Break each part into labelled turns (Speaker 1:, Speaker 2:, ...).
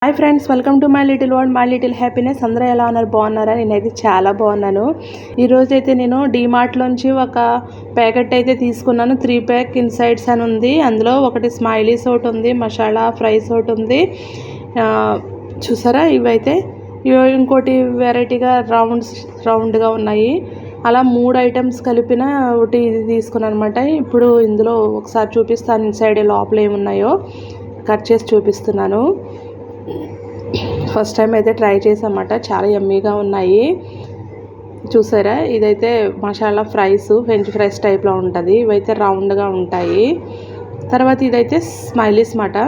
Speaker 1: Hi friends, welcome to my little world, my little happiness. అందరూ ఎలా ఉన్నారు? బాగున్నారా? నేనైతే చాలా బాగున్నాను. ఈరోజు అయితే నేను డీమార్ట్లోంచి ఒక ప్యాకెట్ అయితే తీసుకున్నాను. 3 ప్యాక్ ఇన్సైడ్స్ అని ఉంది. అందులో ఒకటి స్మైలీస్ ఒకటి ఉంది, మసాలా ఫ్రైస్ ఒకటి ఉంది. చూసారా? ఇవైతే ఇంకోటి వెరైటీగా రౌండ్గా ఉన్నాయి. అలా 3 ఐటమ్స్ కలిపిన ఒకటి ఇది తీసుకున్నాను అనమాట. ఇప్పుడు ఇందులో ఒకసారి చూపిస్తాను ఇన్సైడ్ లోపల ఏమున్నాయో. కట్ చేసి చూపిస్తున్నాను. ఫస్ట్ టైం అయితే ట్రై చేసామన్నమాట. చాలా యమ్మీగా ఉన్నాయి. చూసారా? ఇదైతే మసాలా ఫ్రైస్, ఫ్రెంచ్ ఫ్రైస్ టైప్లో ఉంటుంది. ఇవైతే రౌండ్గా ఉంటాయి. తర్వాత ఇదైతే స్మైలీస్ మాట.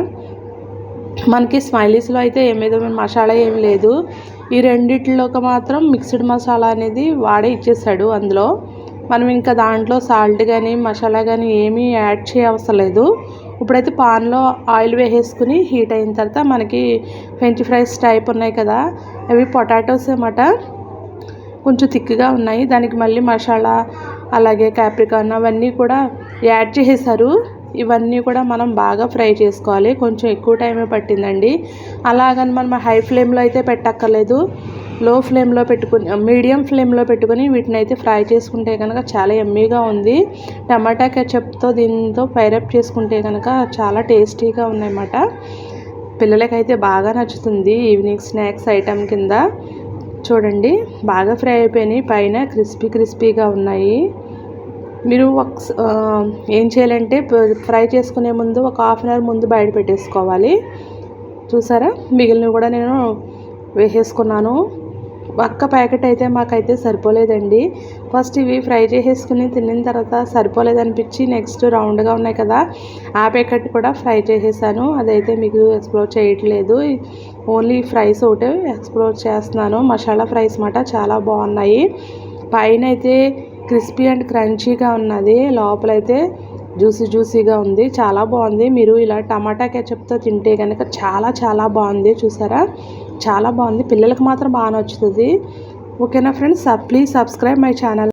Speaker 1: మనకి స్మైలీస్లో అయితే ఏమేదైనా మసాలా ఏం లేదు. ఈ రెండిట్లోకి మాత్రం మిక్స్డ్ మసాలా అనేది వాడే ఇచ్చేసాడు. అందులో మనం ఇంకా దాంట్లో సాల్ట్ కానీ మసాలా కానీ ఏమీ యాడ్ చేయవసరం లేదు. ఇప్పుడైతే పాన్లో ఆయిల్ వేసేసుకుని హీట్ అయిన తర్వాత మనకి ఫ్రెంచ్ ఫ్రైస్ టైప్ ఉన్నాయి కదా, అవి పొటాటోస్ అన్నమాట. కొంచెం థిక్గా ఉన్నాయి. దానికి మళ్ళీ మసాలా అలాగే క్యాప్రికాన్ అవన్నీ కూడా యాడ్ చేసేసారు. ఇవన్నీ కూడా మనం బాగా ఫ్రై చేసుకోవాలి. కొంచెం ఎక్కువ టైమే పట్టిందండి. అలాగని మనం హై ఫ్లేమ్లో అయితే పెట్టక్కర్లేదు. లో ఫ్లేమ్లో పెట్టుకుని, మీడియం ఫ్లేమ్లో పెట్టుకుని వీటిని అయితే ఫ్రై చేసుకుంటే కనుక చాలా యమ్మీగా ఉంది. టమాటా కెచప్తో దీంతో పైరప్ చేసుకుంటే కనుక చాలా టేస్టీగా ఉన్నాయన్నమాట. పిల్లలకైతే బాగా నచ్చుతుంది. ఈవినింగ్ స్నాక్స్ ఐటెం కింద. చూడండి, బాగా ఫ్రై అయిపోయినాయి. పైన క్రిస్పీగా ఉన్నాయి. మీరు ఏం చేయాలంటే ఫ్రై చేసుకునే ముందు ఒక హాఫ్ అన్ అవర్ ముందు బయట పెట్టేసుకోవాలి. చూసారా? మిగిలినవి కూడా నేను వేసేసుకున్నాను. ఒక్క ప్యాకెట్ అయితే మాకైతే సరిపోలేదండి. ఫస్ట్ ఇవి ఫ్రై చేసేసుకుని తిన్న తర్వాత సరిపోలేదనిపించి నెక్స్ట్ రౌండ్గా ఉన్నాయి కదా, ఆ ప్యాకెట్ కూడా ఫ్రై చేసేసాను. అదైతే మీకు ఎక్స్ప్లోర్ చేయట్లేదు. ఓన్లీ ఫ్రైస్ ఒకటే ఎక్స్ప్లోర్ చేస్తున్నాను. మసాలా ఫ్రైస్ మాట చాలా బాగున్నాయి. పైన అయితే క్రిస్పీ అండ్ క్రంచీగా ఉన్నది, లోపలైతే జ్యూసీగా ఉంది. చాలా బాగుంది. మీరు ఇలా టమాటా కెచప్తో తింటే కనుక చాలా బాగుంది. చూసారా? చాలా బాగుంది. పిల్లలకు మాత్రం బాగా నచ్చుతుంది. ఓకేనా friends? Please subscribe my channel.